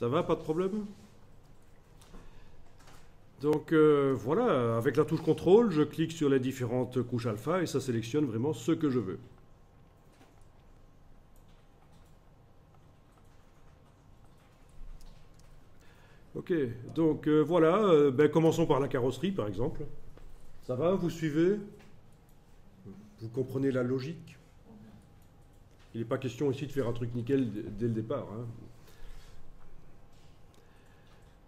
Ça va, pas de problème? Donc voilà, avec la touche contrôle, je clique sur les différentes couches alpha et ça sélectionne vraiment ce que je veux. Ok, donc voilà, commençons par la carrosserie par exemple. Ça va, vous suivez? Vous comprenez la logique? Il n'est pas question ici de faire un truc nickel dès le départ, hein.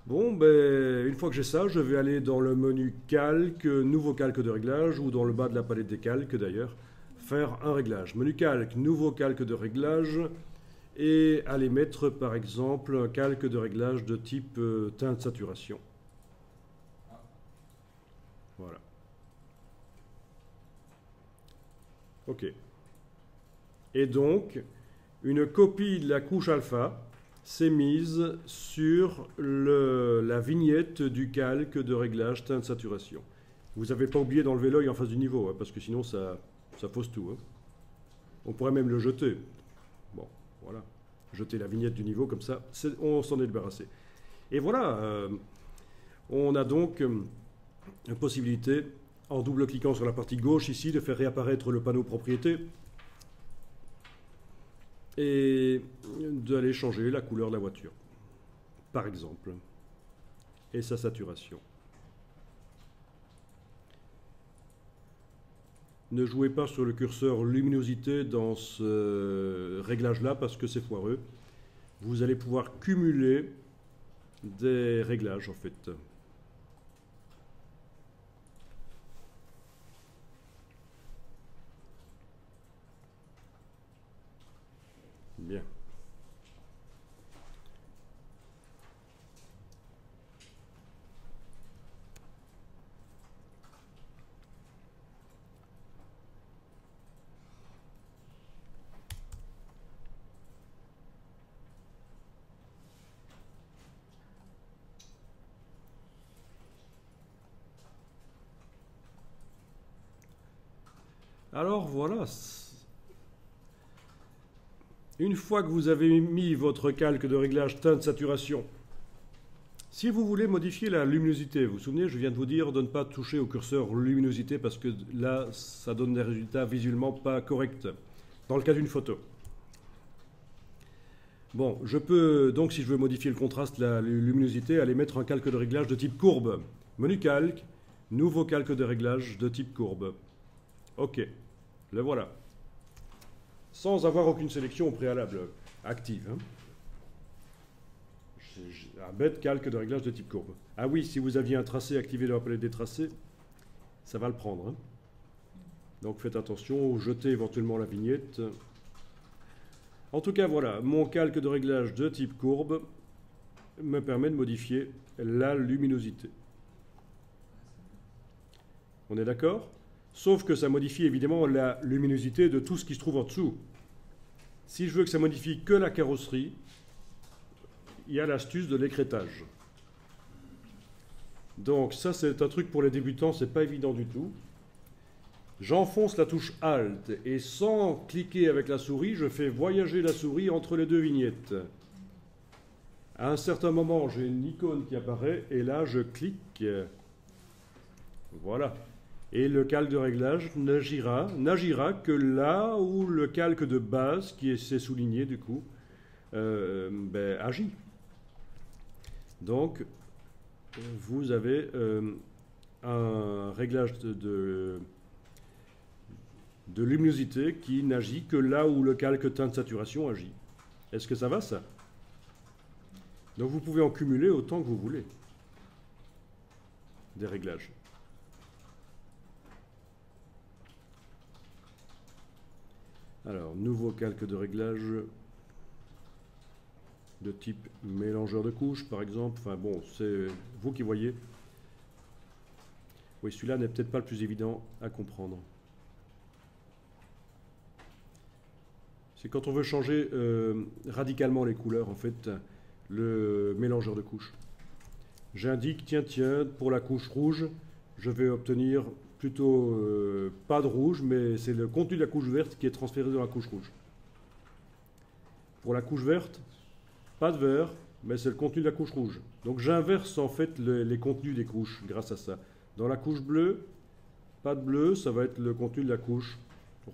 Bon, une fois que j'ai ça, je vais aller dans le menu calque, nouveau calque de réglage, ou dans le bas de la palette des calques d'ailleurs, faire un réglage. Menu calque, nouveau calque de réglage, et aller mettre par exemple un calque de réglage de type teinte saturation. Voilà. Ok. Et donc, une copie de la couche alpha s'est mise sur la vignette du calque de réglage teinte saturation. Vous n'avez pas oublié d'enlever l'œil en face du niveau, hein, parce que sinon ça fausse tout, hein. On pourrait même le jeter. Bon, voilà. Jeter la vignette du niveau, comme ça, on s'en est débarrassé. Et voilà, on a donc une possibilité, en double-cliquant sur la partie gauche ici, de faire réapparaître le panneau propriété et d'aller changer la couleur de la voiture, par exemple, et sa saturation. Ne jouez pas sur le curseur luminosité dans ce réglage-là parce que c'est foireux. Vous allez pouvoir cumuler des réglages en fait. Bien. Alors voilà. Une fois que vous avez mis votre calque de réglage teinte saturation, si vous voulez modifier la luminosité, vous vous souvenez, je viens de vous dire de ne pas toucher au curseur luminosité parce que là, ça donne des résultats visuellement pas corrects, dans le cas d'une photo. Bon, je peux donc, si je veux modifier le contraste, la luminosité, aller mettre un calque de réglage de type courbe. Menu calque, nouveau calque de réglage de type courbe. Ok, le voilà. Sans avoir aucune sélection au préalable active, hein. Un bête calque de réglage de type courbe. Ah oui, si vous aviez un tracé activé dans la palette des tracés, ça va le prendre, hein. Donc faites attention, jetez éventuellement la vignette. En tout cas, voilà, mon calque de réglage de type courbe me permet de modifier la luminosité. On est d'accord? Sauf que ça modifie évidemment la luminosité de tout ce qui se trouve en dessous. Si je veux que ça modifie que la carrosserie, il y a l'astuce de l'écrêtage. Donc ça, c'est un truc pour les débutants, c'est pas évident du tout. J'enfonce la touche Alt et sans cliquer avec la souris, je fais voyager la souris entre les deux vignettes. À un certain moment, j'ai une icône qui apparaît et là, je clique. Voilà. Et le calque de réglage n'agira que là où le calque de base, qui est souligné du coup, agit. Donc, vous avez un réglage de luminosité qui n'agit que là où le calque teinte saturation agit. Est-ce que ça va, ça? Donc vous pouvez en cumuler autant que vous voulez des réglages. Alors, nouveau calque de réglage de type mélangeur de couches, par exemple. Enfin bon, c'est vous qui voyez. Oui, celui-là n'est peut-être pas le plus évident à comprendre. C'est quand on veut changer radicalement les couleurs, en fait, le mélangeur de couches. J'indique, tiens, pour la couche rouge, je vais obtenir plutôt pas de rouge, mais c'est le contenu de la couche verte qui est transféré dans la couche rouge. Pour la couche verte, pas de vert, mais c'est le contenu de la couche rouge. Donc j'inverse en fait les contenus des couches grâce à ça. Dans la couche bleue, pas de bleu, ça va être le contenu de la couche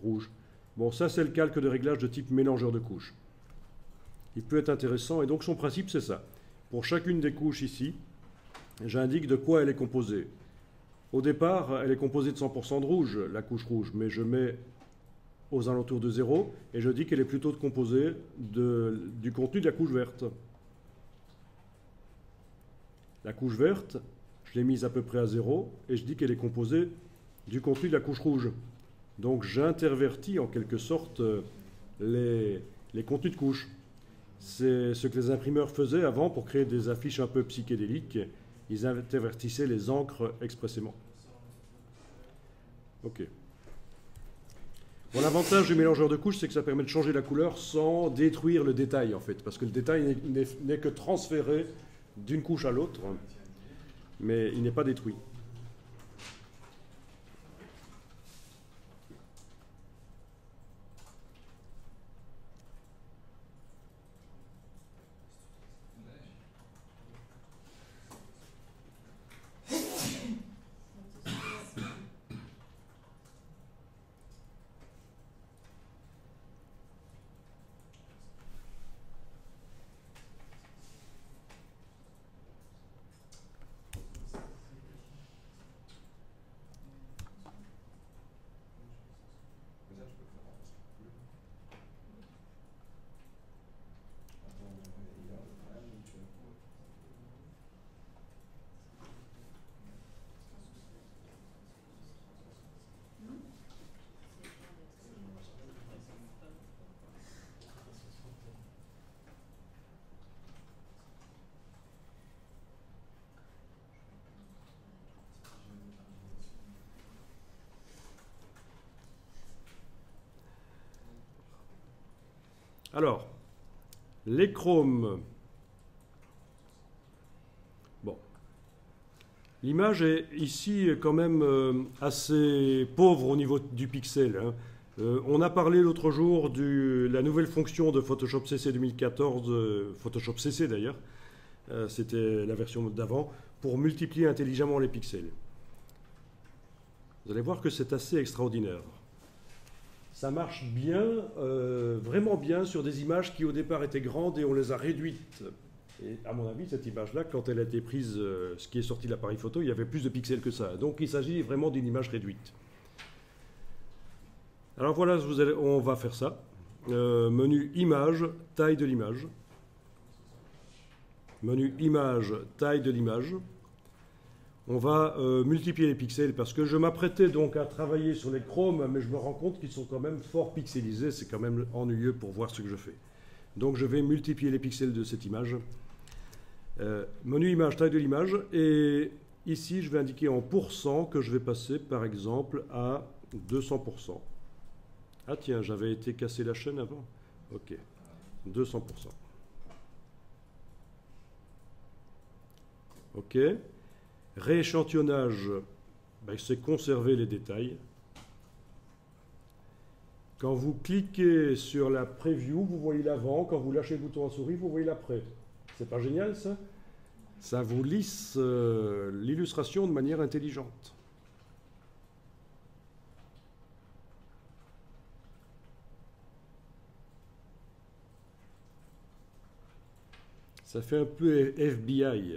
rouge. Bon, ça c'est le calque de réglage de type mélangeur de couches. Il peut être intéressant, et donc son principe c'est ça. Pour chacune des couches ici, j'indique de quoi elle est composée. Au départ, elle est composée de 100% de rouge, la couche rouge, mais je mets aux alentours de 0, et je dis qu'elle est plutôt composée du contenu de la couche verte. La couche verte, je l'ai mise à peu près à 0, et je dis qu'elle est composée du contenu de la couche rouge. Donc j'intervertis en quelque sorte les contenus de couches. C'est ce que les imprimeurs faisaient avant pour créer des affiches un peu psychédéliques. Ils intervertissaient les encres expressément. Ok. Bon, l'avantage du mélangeur de couches, c'est que ça permet de changer la couleur sans détruire le détail, en fait. Parce que le détail n'est que transféré d'une couche à l'autre, mais il n'est pas détruit. Alors, les chromes. Bon. L'image est ici quand même assez pauvre au niveau du pixel, hein. On a parlé l'autre jour de la nouvelle fonction de Photoshop CC 2014, Photoshop CC d'ailleurs, c'était la version d'avant, pour multiplier intelligemment les pixels. Vous allez voir que c'est assez extraordinaire. Ça marche bien, vraiment bien, sur des images qui au départ étaient grandes et on les a réduites. Et à mon avis, cette image-là, quand elle a été prise, ce qui est sorti de l'appareil photo, il y avait plus de pixels que ça. Donc il s'agit vraiment d'une image réduite. Alors voilà, on va faire ça. Menu image, taille de l'image. Menu image, taille de l'image. On va multiplier les pixels parce que je m'apprêtais donc à travailler sur les chromes, mais je me rends compte qu'ils sont quand même fort pixelisés. C'est quand même ennuyeux pour voir ce que je fais. Donc je vais multiplier les pixels de cette image. Menu image, taille de l'image. Et ici, je vais indiquer en pourcent que je vais passer par exemple à 200%. Ah tiens, j'avais été casser la chaîne avant. Ok, 200%. Ok. Rééchantillonnage, ben, c'est conserver les détails. Quand vous cliquez sur la preview, vous voyez l'avant. Quand vous lâchez le bouton en souris, vous voyez l'après. C'est pas génial ça? Ça vous lisse l'illustration de manière intelligente. Ça fait un peu FBI.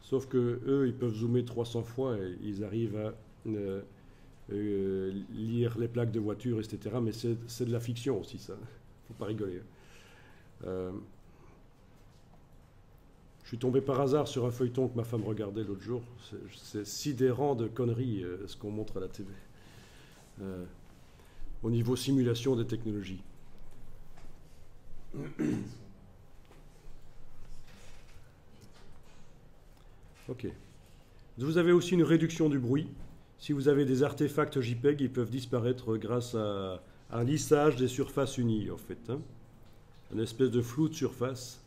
Sauf que eux, ils peuvent zoomer 300 fois et ils arrivent à lire les plaques de voiture, etc. Mais c'est de la fiction aussi, ça. Faut pas rigoler. Je suis tombé par hasard sur un feuilleton que ma femme regardait l'autre jour. C'est sidérant de conneries, ce qu'on montre à la télé. Au niveau simulation des technologies. Ok. Vous avez aussi une réduction du bruit. Si vous avez des artefacts JPEG, ils peuvent disparaître grâce à un lissage des surfaces unies, en fait. Hein. Une espèce de flou de surface.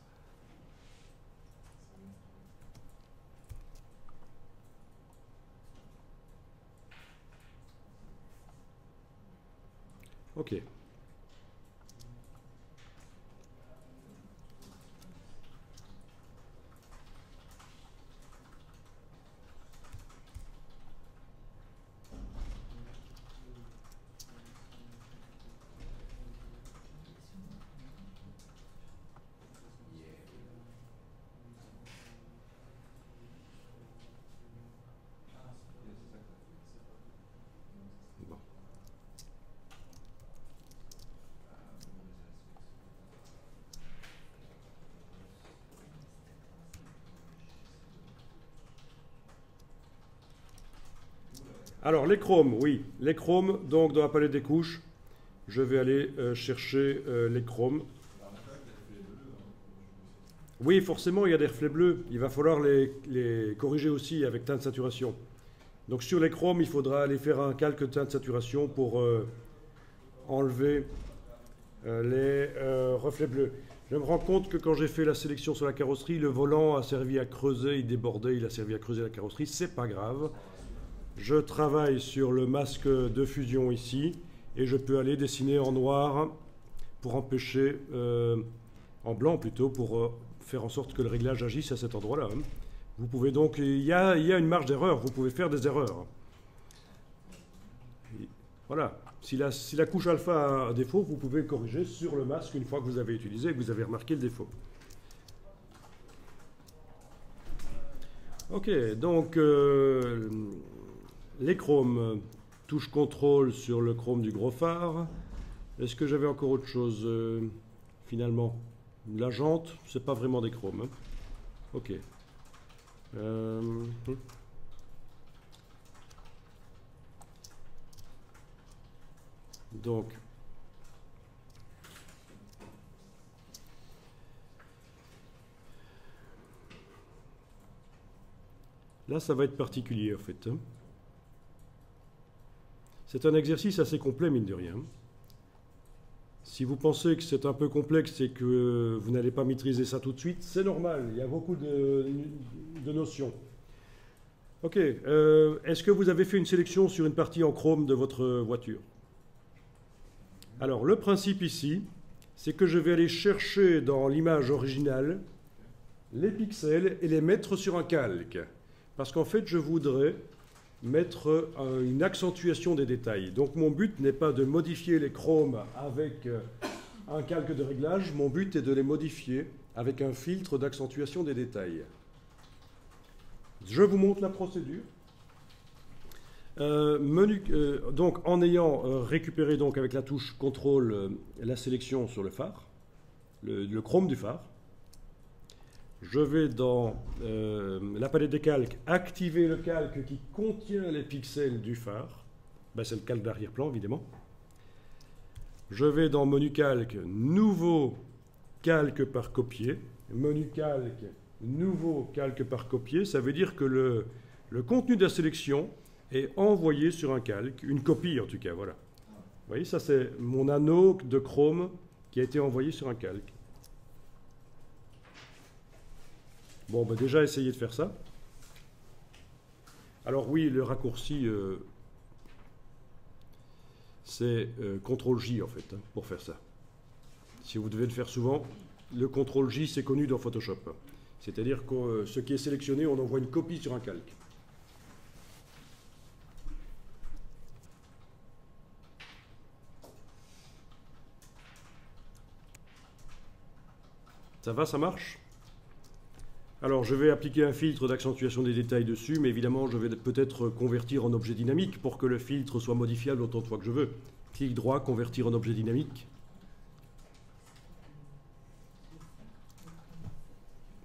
Ok. Alors, les chromes, oui. Les chromes, donc dans la palette des couches, je vais aller chercher les chromes. Oui, forcément, il y a des reflets bleus. Il va falloir les corriger aussi avec teinte de saturation. Donc sur les chromes, il faudra aller faire un calque de teinte de saturation pour enlever les reflets bleus. Je me rends compte que quand j'ai fait la sélection sur la carrosserie, le volant a servi à creuser, il débordait, il a servi à creuser la carrosserie. C'est pas grave. Je travaille sur le masque de fusion ici et je peux aller dessiner en noir pour empêcher, en blanc plutôt, pour faire en sorte que le réglage agisse à cet endroit-là. Vous pouvez donc, il y a une marge d'erreur, vous pouvez faire des erreurs. Voilà, si la couche alpha a un défaut, vous pouvez le corriger sur le masque une fois que vous avez utilisé et que vous avez remarqué le défaut. Ok, donc les chromes, touche contrôle sur le chrome du gros phare. Est-ce que j'avais encore autre chose finalement? La jante, c'est pas vraiment des chromes. Hein. Ok. Donc, là, ça va être particulier en fait. Hein. C'est un exercice assez complet, mine de rien. Si vous pensez que c'est un peu complexe et que vous n'allez pas maîtriser ça tout de suite, c'est normal, il y a beaucoup de notions. Ok, est-ce que vous avez fait une sélection sur une partie en chrome de votre voiture? Alors, le principe ici, c'est que je vais aller chercher dans l'image originale les pixels et les mettre sur un calque. Parce qu'en fait, je voudrais mettre une accentuation des détails. Donc mon but n'est pas de modifier les chromes avec un calque de réglage, mon but est de les modifier avec un filtre d'accentuation des détails. Je vous montre la procédure. Donc en ayant récupéré donc avec la touche contrôle la sélection sur le phare, le chrome du phare, je vais dans la palette des calques activer le calque qui contient les pixels du phare. Ben, c'est le calque d'arrière-plan, évidemment. Je vais dans menu calque, nouveau calque par copier. Menu calque, nouveau calque par copier. Ça veut dire que le contenu de la sélection est envoyé sur un calque, une copie en tout cas, voilà. Vous voyez, ça c'est mon anneau de chrome qui a été envoyé sur un calque. Bon, ben déjà, essayez de faire ça. Alors oui, le raccourci, c'est CTRL-J, en fait, hein, pour faire ça. Si vous devez le faire souvent, le CTRL-J, c'est connu dans Photoshop. C'est-à-dire que ce qui est sélectionné, on envoie une copie sur un calque. Ça va, ça marche ? Alors, je vais appliquer un filtre d'accentuation des détails dessus, mais évidemment, je vais peut-être convertir en objet dynamique pour que le filtre soit modifiable autant de fois que je veux. Clic droit, convertir en objet dynamique.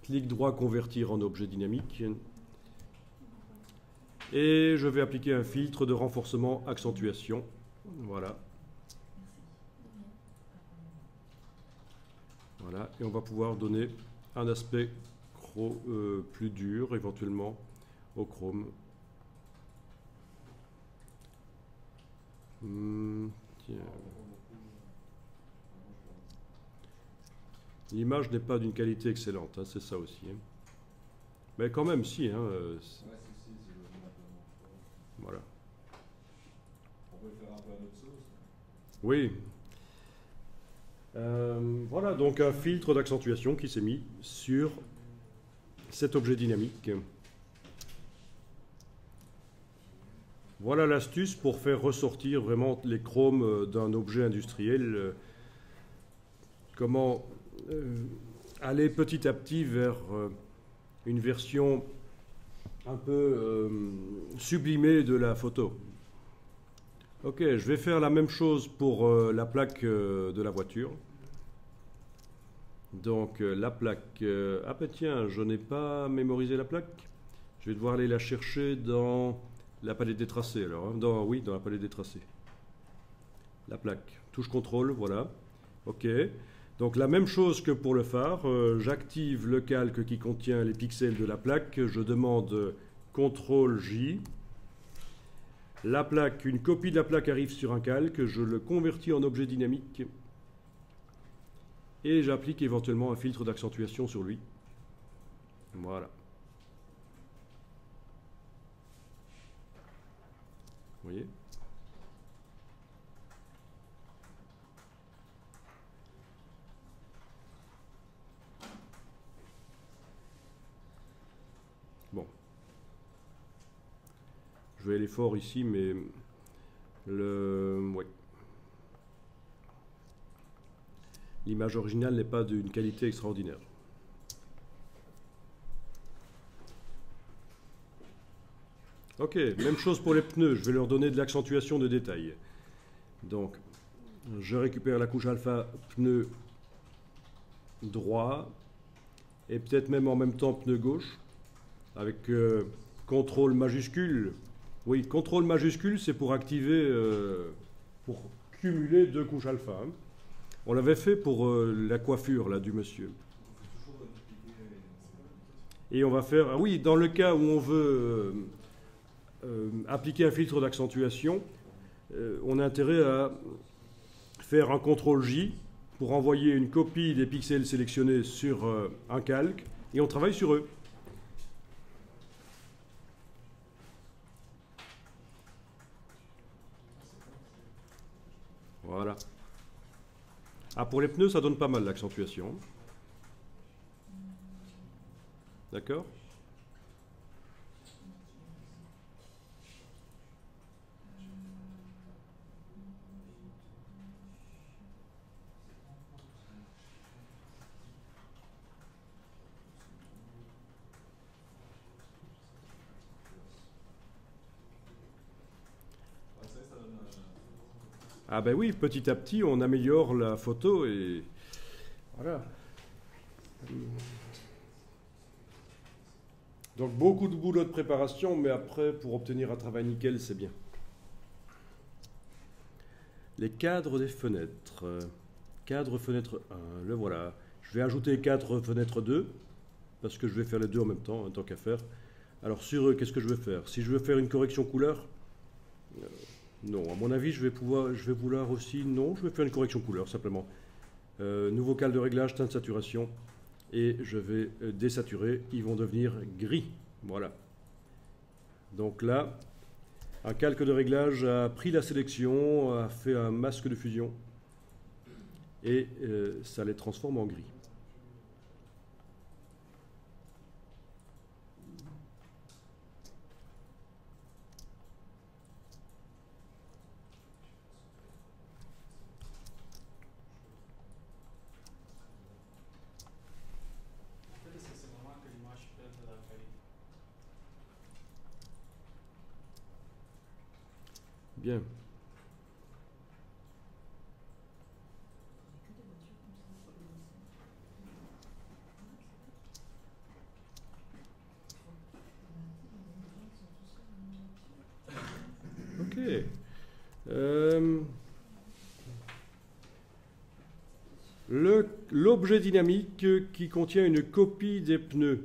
Clic droit, convertir en objet dynamique. Et je vais appliquer un filtre de renforcement accentuation. Voilà. Voilà, et on va pouvoir donner un aspect plus dur, éventuellement, au chrome. L'image n'est pas d'une qualité excellente, hein, c'est ça aussi. Hein. Mais quand même, si. Hein, voilà. On peut le faire un peu à notre sauce. Oui. Voilà, donc un filtre d'accentuation qui s'est mis sur cet objet dynamique. Voilà l'astuce pour faire ressortir vraiment les chromes d'un objet industriel. Comment aller petit à petit vers une version un peu sublimée de la photo. Ok, je vais faire la même chose pour la plaque de la voiture. Donc la plaque... ah ben tiens, je n'ai pas mémorisé la plaque. Je vais devoir aller la chercher dans La palette des tracés alors, hein. Oui, dans la palette des tracés. La plaque. Touche contrôle, voilà. OK. Donc la même chose que pour le phare, j'active le calque qui contient les pixels de la plaque, je demande CTRL J. La plaque, une copie de la plaque arrive sur un calque, je le convertis en objet dynamique et j'applique éventuellement un filtre d'accentuation sur lui. Voilà. Vous voyez ? Bon. Je vais aller fort ici, mais ouais. L'image originale n'est pas d'une qualité extraordinaire. Ok, même chose pour les pneus, je vais leur donner de l'accentuation de détail. Donc, je récupère la couche alpha pneu droit, et peut-être même en même temps pneu gauche, avec contrôle majuscule. Oui, contrôle majuscule, c'est pour activer, pour cumuler deux couches alpha. Hein. On l'avait fait pour la coiffure là, du monsieur. Et on va faire, ah oui, dans le cas où on veut appliquer un filtre d'accentuation, on a intérêt à faire un CTRL J pour envoyer une copie des pixels sélectionnés sur un calque, et on travaille sur eux. Voilà. Ah, pour les pneus, ça donne pas mal l'accentuation. D'accord ? Ah ben oui, petit à petit, on améliore la photo et voilà. Donc beaucoup de boulot de préparation, mais après, pour obtenir un travail nickel, c'est bien. Les cadres des fenêtres. Cadre fenêtre 1, le voilà. Je vais ajouter cadre fenêtre 2, parce que je vais faire les deux en même temps, tant qu'à faire. Alors sur eux, qu'est-ce que je vais faire? Si je veux faire une correction couleur, non, à mon avis, je vais vouloir aussi, non, je vais faire une correction couleur, simplement. Nouveau cal de réglage, teinte de saturation, et je vais désaturer, ils vont devenir gris, voilà. Donc là, un calque de réglage a pris la sélection, a fait un masque de fusion, et ça les transforme en gris. Bien. Ok. L'objet dynamique qui contient une copie des pneus.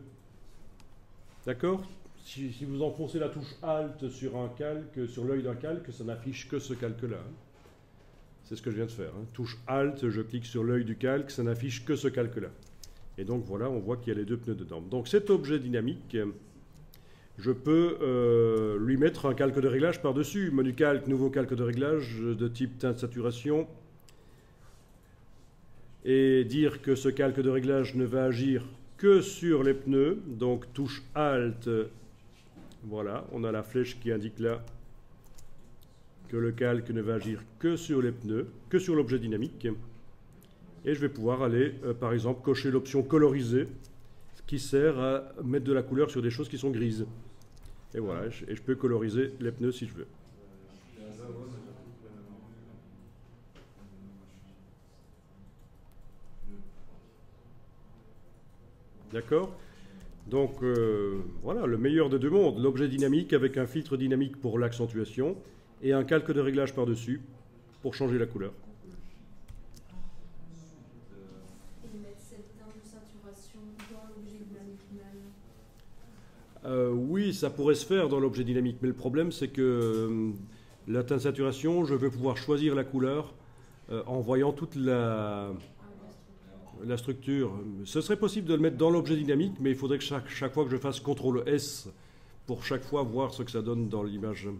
D'accord? Si vous enfoncez la touche Alt sur un calque, sur l'œil d'un calque, ça n'affiche que ce calque-là. Hein. C'est ce que je viens de faire. Hein. Touche Alt, je clique sur l'œil du calque, ça n'affiche que ce calque-là. Et donc voilà, on voit qu'il y a les deux pneus dedans. Donc cet objet dynamique, je peux lui mettre un calque de réglage par-dessus. Menu calque, nouveau calque de réglage de type teinte saturation. Et dire que ce calque de réglage ne va agir que sur les pneus. Donc touche Alt, voilà, on a la flèche qui indique là que le calque ne va agir que sur les pneus, que sur l'objet dynamique. Et je vais pouvoir aller, par exemple, cocher l'option coloriser, qui sert à mettre de la couleur sur des choses qui sont grises. Et voilà, et je peux coloriser les pneus si je veux. D'accord? Donc voilà, le meilleur des deux mondes, l'objet dynamique avec un filtre dynamique pour l'accentuation et un calque de réglage par-dessus pour changer la couleur. Et mettre cette teinte de saturation dans l'objet dynamique même. Oui, ça pourrait se faire dans l'objet dynamique, mais le problème c'est que la teinte saturation, je vais pouvoir choisir la couleur en voyant toute la structure. Ce serait possible de le mettre dans l'objet dynamique, mais il faudrait que chaque fois que je fasse CTRL S pour chaque fois voir ce que ça donne dans l'image. Moi,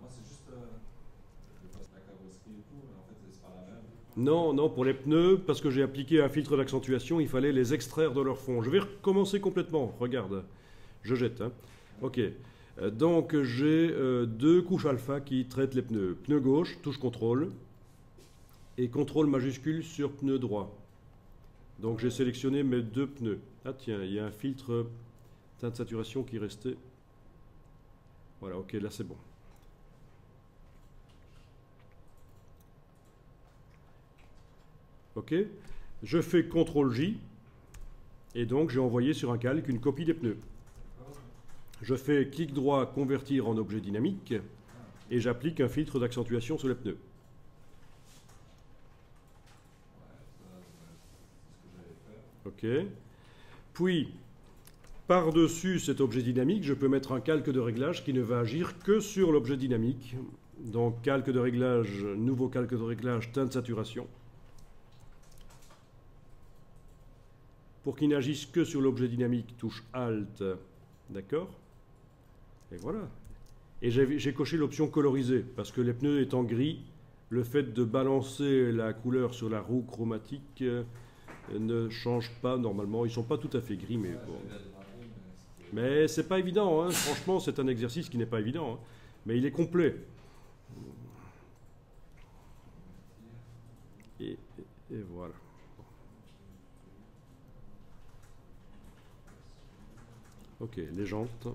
c'est juste la carrosserie et tout, mais en fait, c'est pas la même. Non, non, pour les pneus, parce que j'ai appliqué un filtre d'accentuation, il fallait les extraire de leur fond. Je vais recommencer complètement. Regarde, je jette. Hein. Ok. Donc j'ai deux couches alpha qui traitent les pneus. Pneu gauche, touche contrôle, et contrôle majuscule sur pneu droit. Donc j'ai sélectionné mes deux pneus. Ah tiens, il y a un filtre teinte saturation qui restait. Voilà, ok, là c'est bon. Ok, je fais CTRL J, et donc j'ai envoyé sur un calque une copie des pneus. Je fais clic droit, convertir en objet dynamique, et j'applique un filtre d'accentuation sur les pneus. Ok. Puis, par-dessus cet objet dynamique, je peux mettre un calque de réglage qui ne va agir que sur l'objet dynamique. Donc, calque de réglage, nouveau calque de réglage, teinte saturation. Pour qu'il n'agisse que sur l'objet dynamique, touche Alt. D'accord? Et voilà. Et j'ai coché l'option colorisée, parce que les pneus étant gris, le fait de balancer la couleur sur la roue chromatique ne change pas normalement. Ils ne sont pas tout à fait gris, mais bon. Mais c'est pas évident, hein. Franchement, c'est un exercice qui n'est pas évident, hein. Mais il est complet. Et voilà. Ok, les jantes.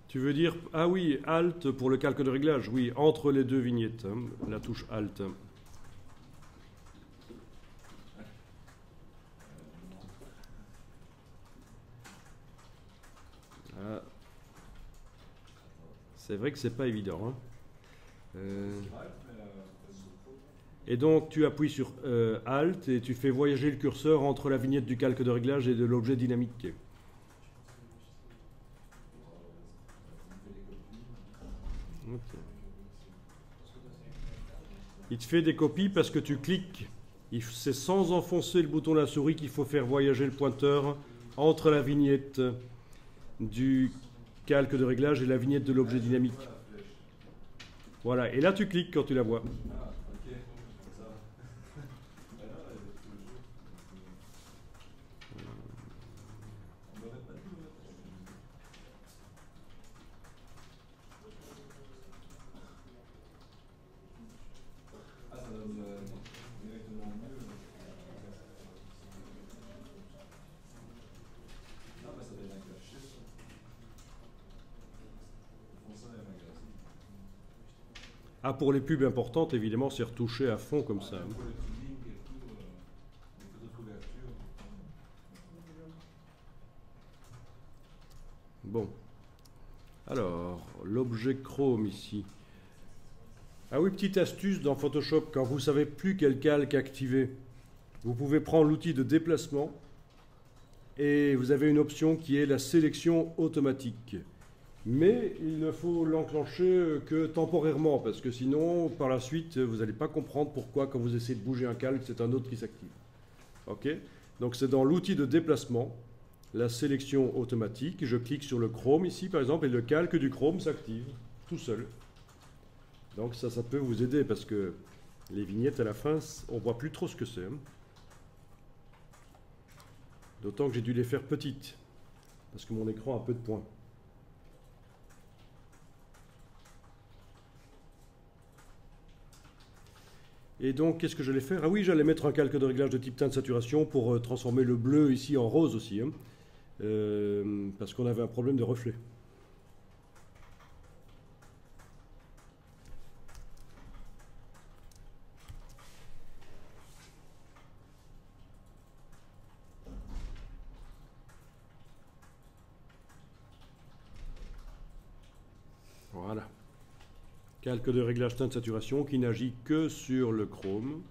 Tu veux dire, ah oui, Alt pour le calque de réglage, oui, entre les deux vignettes, hein, la touche Alt. Ah. C'est vrai que c'est pas évident. Hein. Et donc tu appuies sur Alt et tu fais voyager le curseur entre la vignette du calque de réglage et de l'objet dynamique. Okay. Il te fait des copies parce que tu cliques. C'est sans enfoncer le bouton de la souris qu'il faut faire voyager le pointeur entre la vignette du calque de réglage et la vignette de l'objet dynamique. Voilà, et là tu cliques quand tu la vois. Ah, pour les pubs importantes, évidemment, c'est retouché à fond comme ça. Bon. Alors, l'objet Chrome ici. Ah oui, petite astuce dans Photoshop, quand vous ne savez plus quel calque activer, vous pouvez prendre l'outil de déplacement et vous avez une option qui est la sélection automatique. Mais il ne faut l'enclencher que temporairement, parce que sinon, par la suite, vous n'allez pas comprendre pourquoi, quand vous essayez de bouger un calque, c'est un autre qui s'active. Ok? Donc c'est dans l'outil de déplacement, la sélection automatique. Je clique sur le Chrome ici, par exemple, et le calque du Chrome s'active tout seul. Donc ça peut vous aider, parce que les vignettes à la fin, on ne voit plus trop ce que c'est. Hein. D'autant que j'ai dû les faire petites, parce que mon écran a peu de points. Et donc, qu'est-ce que j'allais faire? Ah oui, j'allais mettre un calque de réglage de type teinte saturation pour transformer le bleu ici en rose aussi, hein. Parce qu'on avait un problème de reflet. Voilà. Calque de réglage teinte saturation qui n'agit que sur le chrome.